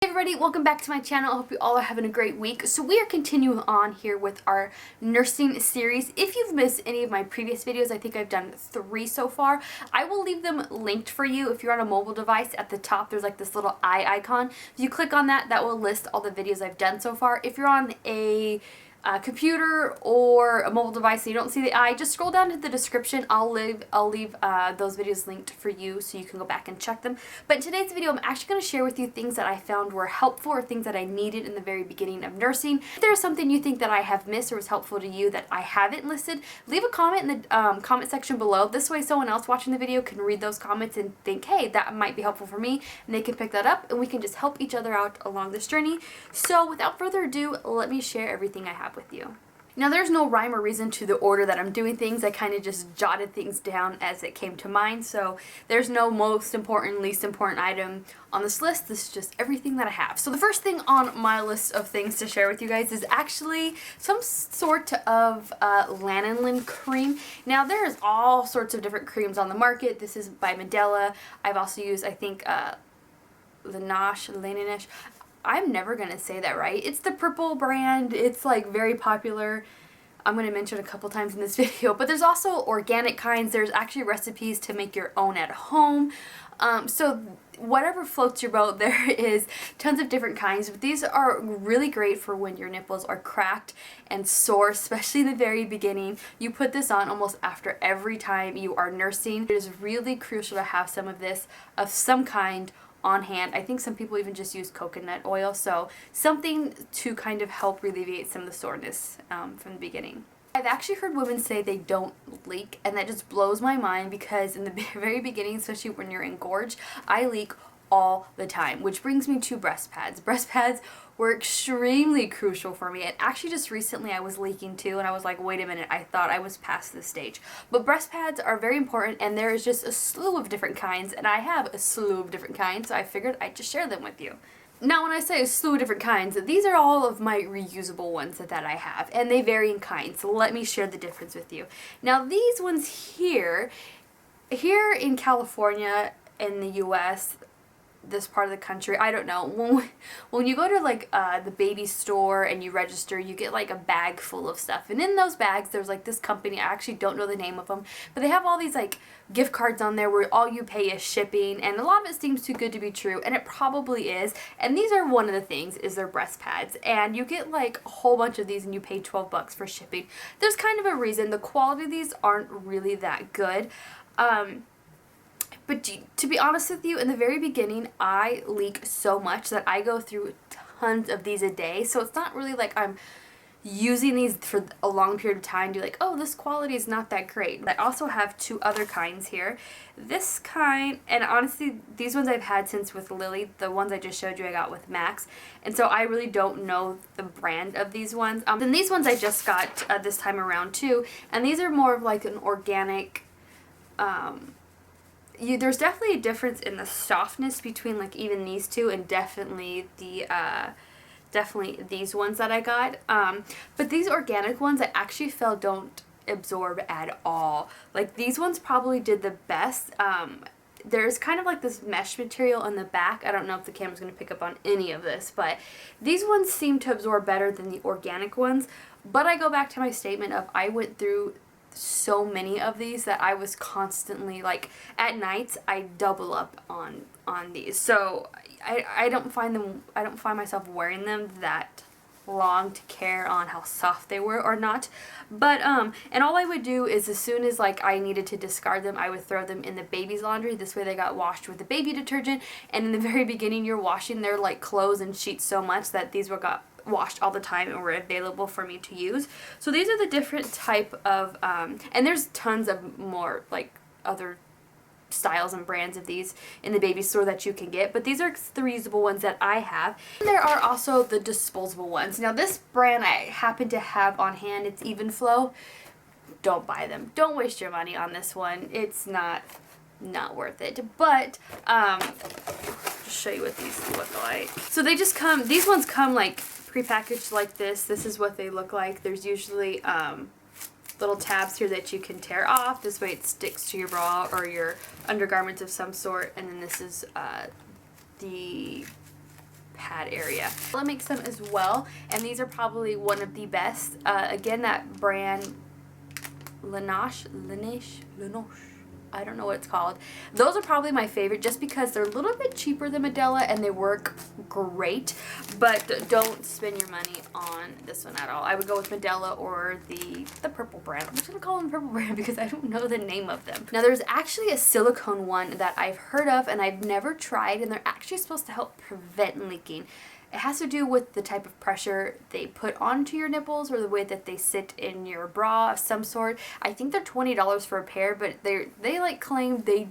Hey everybody, welcome back to my channel. I hope you all are having a great week. So we are continuing on here with our nursing series. If you've missed any of my previous videos, I think I've done 3 so far. I will leave them linked for you. If you're on a mobile device, at the top there's like this little eye icon. If you click on that, that will list all the videos I've done so far. If you're on a computer or a mobile device and you don't see the eye, just scroll down to the description. I'll leave those videos linked for you so you can go back and check them. But in today's video, I'm actually going to share with you things that I found were helpful or things that I needed in the very beginning of nursing. If there's something you think that I have missed or was helpful to you that I haven't listed, leave a comment in the comment section below. This way someone else watching the video can read those comments and think, hey, that might be helpful for me, and they can pick that up and we can just help each other out along this journey. So without further ado, let me share everything I have with you. Now there's no rhyme or reason to the order that I'm doing things. I kind of just jotted things down as it came to mind, so there's no most important, least important item on this list. This is just everything that I have. So the first thing on my list of things to share with you guys is actually some sort of Lanolin Cream. Now there's all sorts of different creams on the market. This is by Medela. I've also used, I think, Lanolin. I'm never going to say that right. It's the purple brand. It's like very popular. I'm going to mention a couple times in this video. But there's also organic kinds. There's actually recipes to make your own at home. So whatever floats your boat, there is tons of different kinds. But these are really great for when your nipples are cracked and sore, especially in the very beginning. You put this on almost after every time you are nursing. It is really crucial to have some of this of some kind on hand. I think some people even just use coconut oil, so something to kind of help alleviate some of the soreness from the beginning. I've actually heard women say they don't leak, and that just blows my mind because in the very beginning, especially when you're engorged, I leak all the time, which brings me to breast pads. Breast pads were extremely crucial for me, and actually just recently I was leaking too, and I was like, wait a minute, I thought I was past this stage. But breast pads are very important, and there is just a slew of different kinds, and I have a slew of different kinds, so I figured I'd just share them with you. Now when I say a slew of different kinds, these are all of my reusable ones that I have, and they vary in kind, so let me share the difference with you. Now these ones here in California, in the US, this part of the country, I don't know, when you go to like the baby store and you register, you get like a bag full of stuff, and in those bags there's like this company, I actually don't know the name of them, but they have all these like gift cards on there where all you pay is shipping, and a lot of it seems too good to be true, and it probably is. And these are one of the things, is their breast pads, and you get like a whole bunch of these and you pay 12 bucks for shipping. There's kind of a reason. The quality of these aren't really that good. But to be honest with you, in the very beginning, I leak so much that I go through tons of these a day. So it's not really like I'm using these for a long period of time to be like, oh, this quality is not that great. I also have 2 other kinds here. This kind, and honestly, these ones I've had since with Lily. The ones I just showed you I got with Max. And so I really don't know the brand of these ones. Then these ones I just got this time around too. And these are more of like an organic, there's definitely a difference in the softness between like even these two and definitely the definitely these ones that I got. But these organic ones I actually feel don't absorb at all. Like these ones probably did the best. There's kind of like this mesh material on the back. I don't know if the camera's going to pick up on any of this, but these ones seem to absorb better than the organic ones. But I go back to my statement of I went through so many of these that I was constantly like at nights I double up on these, so I don't find myself wearing them that long to care on how soft they were or not. But and all I would do is as soon as like I needed to discard them, I would throw them in the baby's laundry. This way they got washed with the baby detergent, and in the very beginning you're washing their like clothes and sheets so much that these got washed all the time and were available for me to use. So these are the different type of and there's tons of more like other styles and brands of these in the baby store that you can get, but these are the reusable ones that I have. And there are also the disposable ones. Now this brand I happen to have on hand. It's Even Flow. Don't buy them. Don't waste your money on this one. It's not worth it. But just show you what these look like. So they just come, these ones come like prepackaged like this. This is what they look like. There's usually little tabs here that you can tear off. This way it sticks to your bra or your undergarments of some sort. And then this is the pad area. I'll make some as well, and these are probably one of the best. Again, that brand Lanoche, I don't know what it's called. Those are probably my favorite just because they're a little bit cheaper than Medela and they work great, but don't spend your money on this one at all. I would go with Medela or the purple brand. I'm just going to call them purple brand because I don't know the name of them. Now there's actually a silicone one that I've heard of and I've never tried, and they're actually supposed to help prevent leaking. It has to do with the type of pressure they put onto your nipples or the way that they sit in your bra of some sort. I think they're $20 for a pair, but they like claim they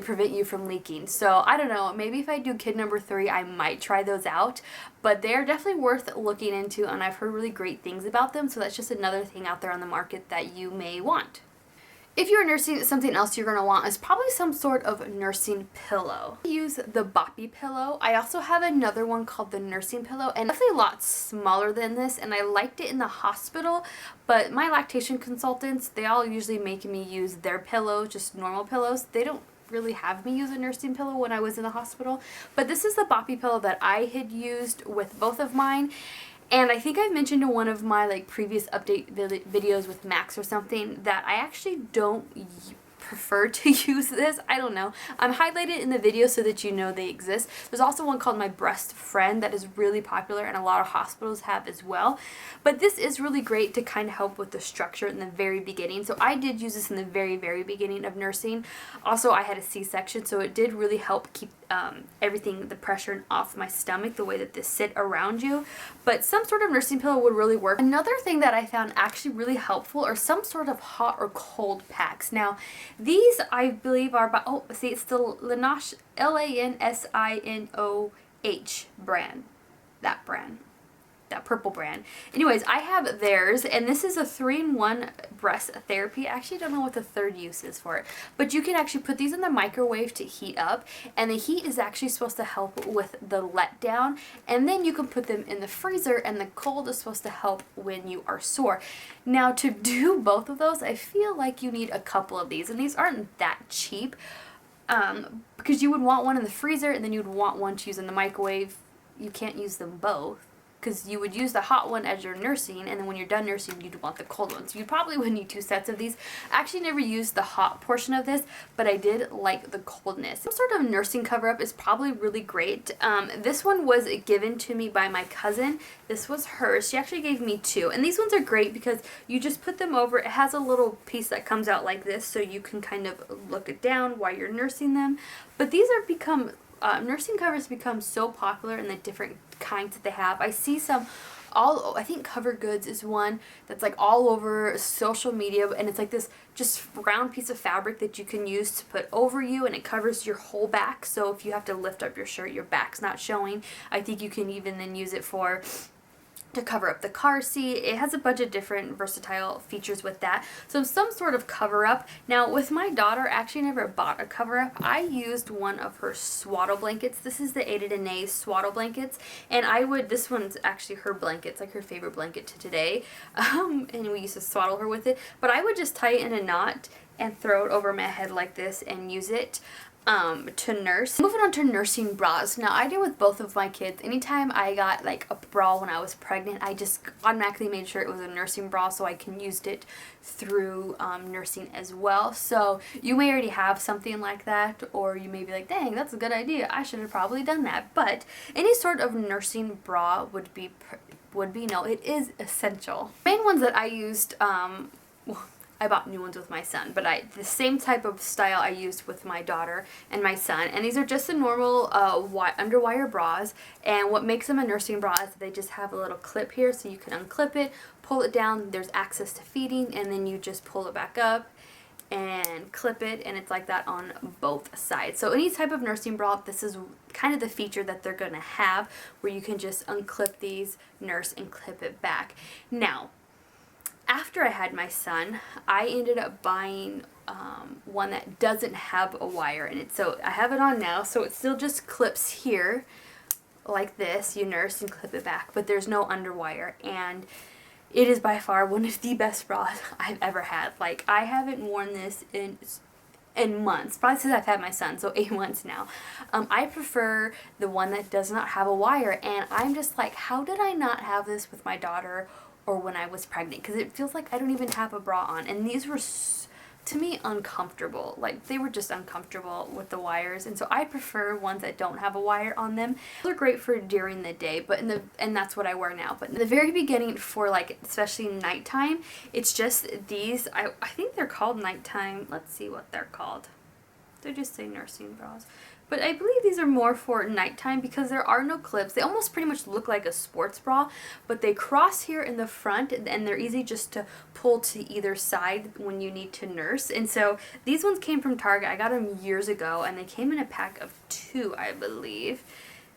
prevent you from leaking. So I don't know, maybe if I do kid number 3, I might try those out, but they're definitely worth looking into and I've heard really great things about them. So that's just another thing out there on the market that you may want. If you're nursing, something else you're going to want is probably some sort of nursing pillow. I use the Boppy pillow. I also have another one called the nursing pillow, and definitely a lot smaller than this, and I liked it in the hospital, but my lactation consultants, they all usually make me use their pillows, just normal pillows. They don't really have me use a nursing pillow when I was in the hospital, but this is the Boppy pillow that I had used with both of mine. And I think I've mentioned in one of my like previous update videos with Max or something that I actually don't prefer to use this. I don't know. I'm highlighted in the video so that you know they exist. There's also one called my Breast Friend that is really popular and a lot of hospitals have as well. But this is really great to kind of help with the structure in the very beginning. So I did use this in the very, very beginning of nursing. Also, I had a C-section, so it did really help keep everything, the pressure off my stomach, the way that this sit around you. But some sort of nursing pillow would really work. Another thing that I found actually really helpful are some sort of hot or cold packs. Now, these I believe are by, oh, see, it's the Lanoche, L-A-N-S-I-N-O-H brand. That brand. That purple brand. Anyways, I have theirs, and this is a 3-in-1 breast therapy. I actually don't know what the third use is for it, but you can actually put these in the microwave to heat up, and the heat is actually supposed to help with the letdown, and then you can put them in the freezer, and the cold is supposed to help when you are sore. Now, to do both of those, I feel like you need a couple of these, and these aren't that cheap, because you would want one in the freezer, and then you would want one to use in the microwave. You can't use them both, because you would use the hot one as you're nursing, and then when you're done nursing, you'd want the cold one. So you probably would need 2 sets of these. I actually never used the hot portion of this, but I did like the coldness. Some sort of nursing cover-up is probably really great. This one was given to me by my cousin. This was hers. She actually gave me 2. And these ones are great because you just put them over. It has a little piece that comes out like this, so you can kind of look it down while you're nursing them. But these are become... nursing covers become so popular in the different kinds that they have. I see some I think Cover Goods is one that's like all over social media, and it's like this just round piece of fabric that you can use to put over you, and it covers your whole back, so if you have to lift up your shirt, your back's not showing. I think you can even then use it to cover up the car seat. It has a bunch of different versatile features with that. So some sort of cover up. Now with my daughter, I actually never bought a cover up. I used one of her swaddle blankets. This is the Ada Dene swaddle blankets. And this one's actually her blanket. It's like her favorite blanket to today. And we used to swaddle her with it. But I would just tie it in a knot and throw it over my head like this and use it to nurse. Moving on to nursing bras. Now I did with both of my kids. Anytime I got like a bra when I was pregnant, I just automatically made sure it was a nursing bra so I can use it through nursing as well. So you may already have something like that, or you may be like, dang, that's a good idea. I should have probably done that. But any sort of nursing bra would be no, it is essential. The main ones that I used, I bought new ones with my son, but the same type of style I used with my daughter and my son. And these are just the normal underwire bras. And what makes them a nursing bra is they just have a little clip here, so you can unclip it, pull it down. There's access to feeding, and then you just pull it back up and clip it, and it's like that on both sides. So any type of nursing bra, this is kind of the feature that they're going to have, where you can just unclip these, nurse, and clip it back. Now, after I had my son, I ended up buying one that doesn't have a wire in it. So I have it on now, so it still just clips here like this. You nurse and clip it back, but there's no underwire, and it is by far one of the best bras I've ever had. Like, I haven't worn this in in months, probably since I've had my son, so 8 months now. I prefer the one that does not have a wire, and I'm just like, how did I not have this with my daughter or when I was pregnant? Because it feels like I don't even have a bra on, and these were to me uncomfortable. Like, they were just uncomfortable with the wires, and so I prefer ones that don't have a wire on them. They're great for during the day, but and that's what I wear now. But in the very beginning, for like especially nighttime, it's just these. I think they're called nighttime. Let's see what they're called. They just say nursing bras. But I believe these are more for nighttime because there are no clips. They almost pretty much look like a sports bra, but they cross here in the front, and they're easy just to pull to either side when you need to nurse. And so these ones came from Target. I got them years ago, and they came in a pack of 2, I believe.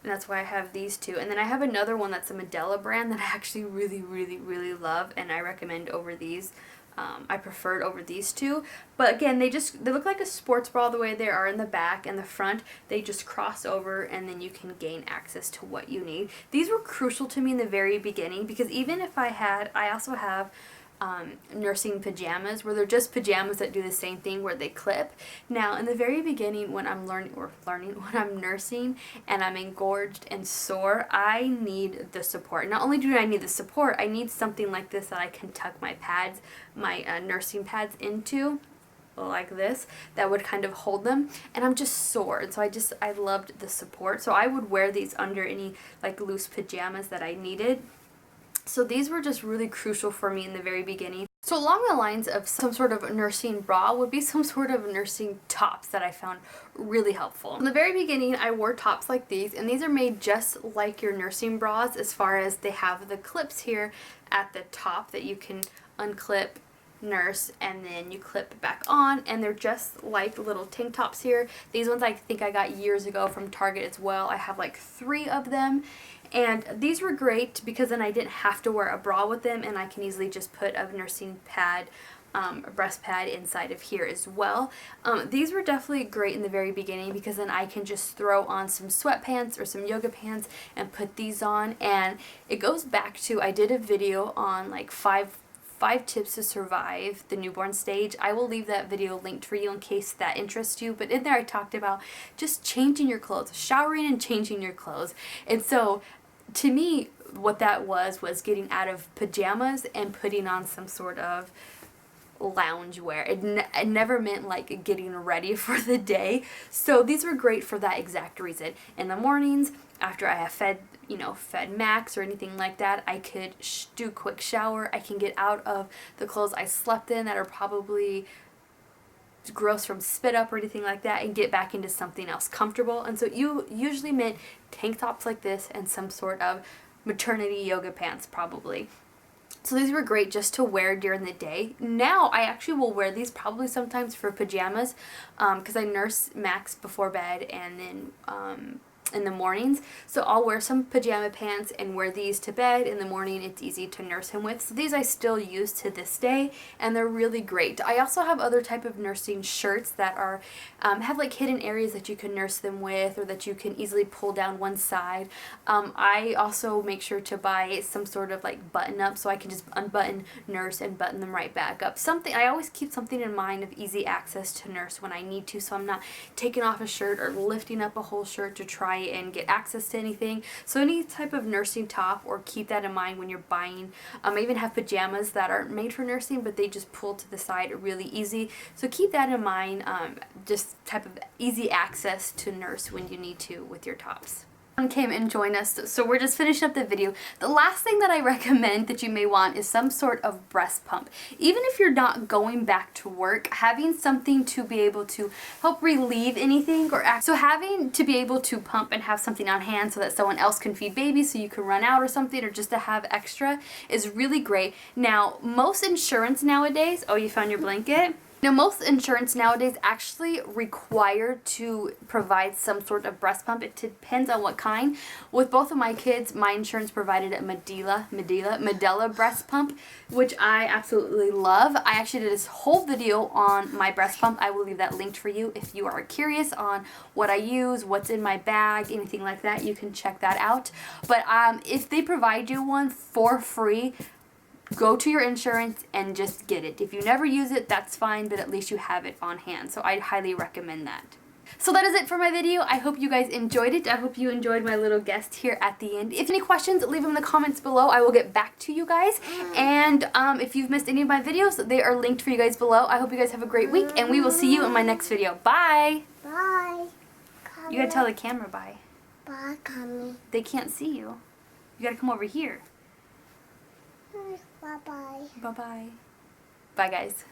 And that's why I have these 2. And then I have another one that's a Medela brand that I actually really, really, really love, and I recommend over these. I prefer it over these 2, but again, they look like a sports bra the way they are in the back and the front. They just cross over, and then you can gain access to what you need. These were crucial to me in the very beginning because even if I also have nursing pajamas where they're just pajamas that do the same thing where they clip. Now, in the very beginning when I'm when I'm nursing and I'm engorged and sore, I need the support. Not only do I need the support, I need something like this that I can tuck my pads, my nursing pads into, like this, that would kind of hold them, and I'm just sore, and so I loved the support. So I would wear these under any like loose pajamas that I needed. So these were just really crucial for me in the very beginning. So along the lines of some sort of nursing bra would be some sort of nursing tops that I found really helpful. In the very beginning, I wore tops like these, and these are made just like your nursing bras as far as they have the clips here at the top that you can unclip, nurse, and then you clip back on, and they're just like little tank tops here. These ones I think I got years ago from Target as well. I have like 3 of them. And these were great because then I didn't have to wear a bra with them, and I can easily just put a nursing pad, a breast pad inside of here as well. These were definitely great in the very beginning because then I can just throw on some sweatpants or some yoga pants and put these on. And it goes back to, I did a video on like five tips to survive the newborn stage. I will leave that video linked for you in case that interests you, but in there I talked about just changing your clothes, showering and changing your clothes. And so to me, what that was getting out of pajamas and putting on some sort of lounge wear. It never meant like getting ready for the day. So these were great for that exact reason. In the mornings, after I have fed Max or anything like that, I could do a quick shower. I can get out of the clothes I slept in that are probably gross from spit up or anything like that, and get back into something else comfortable. And so you usually meant tank tops like this and some sort of maternity yoga pants probably. So these were great just to wear during the day. Now I actually will wear these probably sometimes for pajamas because I nurse Max before bed and then in the mornings. So I'll wear some pajama pants and wear these to bed. In the morning it's easy to nurse him with. So these I still use to this day, and they're really great. I also have other type of nursing shirts that are have like hidden areas that you can nurse them with, or that you can easily pull down one side. I also make sure to buy some sort of like button up so I can just unbutton, nurse, and button them right back up. I always keep something in mind of easy access to nurse when I need to, so I'm not taking off a shirt or lifting up a whole shirt to try and get access to anything. So any type of nursing top, or keep that in mind when you're buying. I even have pajamas that aren't made for nursing, but they just pull to the side really easy. So keep that in mind, just type of easy access to nurse when you need to with your tops. Came and joined us, so we're just finishing up the video. The last thing that I recommend that you may want is some sort of breast pump. Even if you're not going back to work, having something to be able to help relieve anything, so having to be able to pump and have something on hand so that someone else can feed babies, so you can run out or something, or just to have extra, is really great. Now most insurance nowadays, oh, you found your blanket? Now, most insurance nowadays actually require to provide some sort of breast pump. It depends on what kind. With both of my kids, my insurance provided a Medela breast pump, which I absolutely love. I actually did this whole video on my breast pump. I will leave that linked for you if you are curious on what I use, what's in my bag, anything like that. You can check that out. But if they provide you one for free, go to your insurance and just get it. If you never use it, that's fine, but at least you have it on hand. So I'd highly recommend that. So that is it for my video. I hope you guys enjoyed it. I hope you enjoyed my little guest here at the end. If any questions, leave them in the comments below. I will get back to you guys. And if you've missed any of my videos, they are linked for you guys below. I hope you guys have a great week, and we will see you in my next video. Bye! Bye. You gotta tell the camera bye. Bye, Mommy. They can't see you. You gotta come over here. Bye-bye. Bye-bye. Bye, guys.